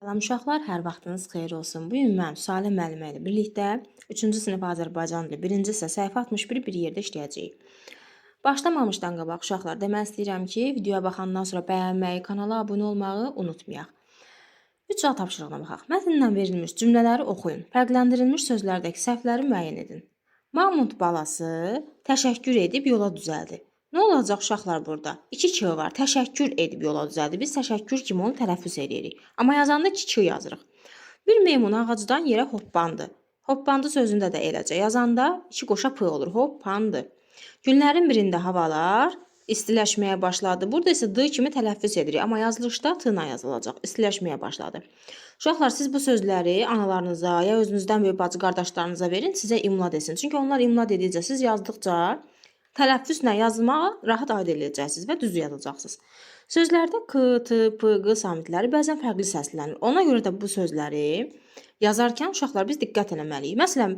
Salam uşaqlar, hər vaxtınız xeyir olsun. Bu gün mən Salə müəllimə ilə birlikdə 3-cü sinif Azərbaycan dili 1-ci hissə səhifə 61-i bir yerdə işləyəcəyik. Başlamamışdan qabaq uşaqlar demək istəyirəm ki, videoya baxandan sonra bəyənməyi, kanala abunə olmağı unutmayaq. 3 sual tapşırığına baxaq. Mətndən verilmiş cümlələri oxuyun. Fərqləndirilmiş sözlərdəki səhvləri müəyyən edin. Mamont balası təşəkkür edib yola düzəldi. Nə olacaq uşaqlar burada? 2 k var. Təşəkkür edib yola düzəldi. Biz təşəkkür kimi onu tələffüz edirik. Amma yazanda 2 k yazırıq. Bir meymun ağacdan yerə hoppandı. Hoppandı sözündə də eləcə. Yazanda 2 qoşa p olur. Hoppandı. Günlərin birində havalar istiləşməyə başladı. Burada isə d kimi tələffüz edirik. Amma yazılışda t ilə yazılacaq. İstiləşməyə başladı. Uşaqlar, siz bu sözləri analarınıza ya özünüzdən böyük bacı qardaşlarınıza verin, sizə imla desin. Çünki onlar imla dedikcə, siz yazdıqca tələffüzlə yazmağa rahat aid edəcəksiniz və düz yazacaqsınız. Sözlərdə k, t, p, q samitləri bəzən fərqli səslənir. Ona görə də bu sözləri yazarkən uşaqlar biz diqqət etməliyik. Məsələn,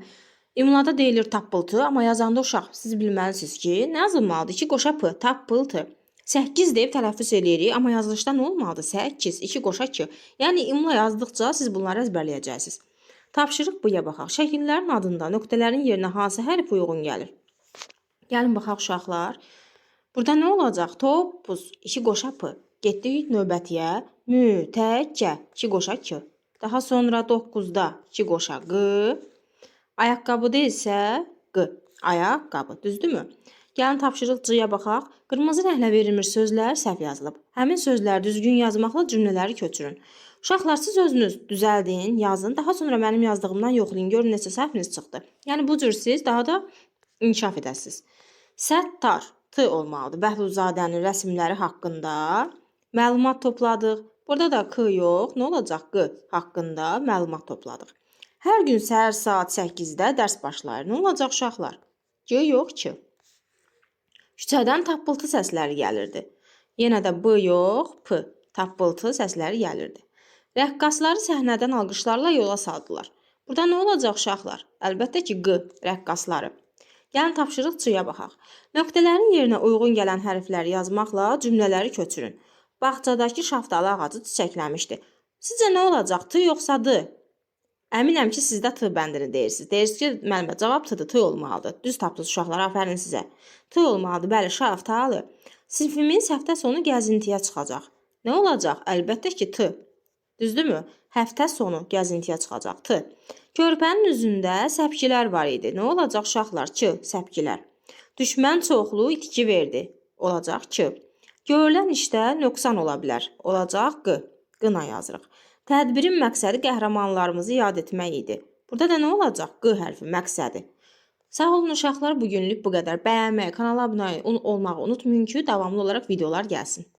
imlada deyilir tappıltı, amma yazanda uşaq siz bilməlisiniz ki, nə yazılmalıdır? 2 qoşa p, tappıltı. 8 deyib tələffüz eləyirik, amma yazılışda nə olmalıdır? 8, 2 qoşa 2. Yəni imla yazdıqca siz bunları əzbərləyəcəksiniz. Tapşırıq b-ya baxaq. Şəkillərin adında nöqtələrin yerinə hansı hərf uyğun gəlir? Gəlin baxaq uşaqlar. Burada nə olacaq? Topuz, 2 qoşa p. Getdik növbətiyə. Mütəkkə, 2 qoşa 2. Daha sonra 9-da 2 qoşa q. Ayaqqabıda isə q. Ayaqqabı, düzdürmü? Gəlin tapşırıq c-ya baxaq. Qırmızı rənglə verilmiş sözlər səhv yazılıb. Həmin sözləri düzgün yazmaqla cümlələri köçürün. Uşaqlar, siz özünüz düzəldin, yazın. Daha sonra mənim yazdığımdan yoxlayın. Görün neçə səhviniz çıxdı. Yəni bu cür siz daha da inkişaf edəsiniz. Səttar, t olmalıdır. Bəhluzadənin rəsmləri haqqında məlumat topladıq. Burada da k yox, nə olacaq? Q haqqında məlumat topladıq. Hər gün səhər saat 8-də dərs başlayır. Nə olacaq uşaqlar? G yox, ki. Küçədən tappıltı səsləri gəlirdi. Yenə də b yox, p. Tappıltı səsləri gəlirdi. Rəqqasları səhnədən alqışlarla yola saldılar. Burada nə olacaq uşaqlar? Əlbəttə ki, q. Rəqqasları. Gəlin tapşırıq c-ya baxaq. Nöqtələrin yerinə uyğun gələn hərfləri yazmaqla cümlələri köçürün. Bağçadakı şaftalı ağacı çiçəkləmişdi. Sizcə nə olacaq? T yoxsa d? Əminəm ki, siz də t bəndini deyirsiniz. Deyirsiniz ki, müəllimə, cavab t-dır, t olmalıdır. Düz tapdınız uşaqlar, afərin sizə. T olmalıdır, bəli, şaftalı. Sinfimiz həftə sonu gəzintiyə çıxacaq. Nə olacaq? Əlbəttə ki, t. Düzdürmü? Həftə sonu gəzintiyə çıxacaq, t. Körpənin üzündə səpkilər var idi. Nə olacaq uşaqlar? Ç, səpkilər. Düşmən çoxlu itki verdi. Olacaq ki. Görülən işdə nöqsan ola bilər. Olacaq q. Qına yazırıq. Tədbirin məqsədi qəhrəmanlarımızı yad etmək idi. Burada da nə olacaq? Q hərfi məqsədi. Sağ olun uşaqlar, bugünlük bu qədər. Bəyənməyi, kanala abunə olmağı unutmayın ki, davamlı olaraq videolar gəlsin.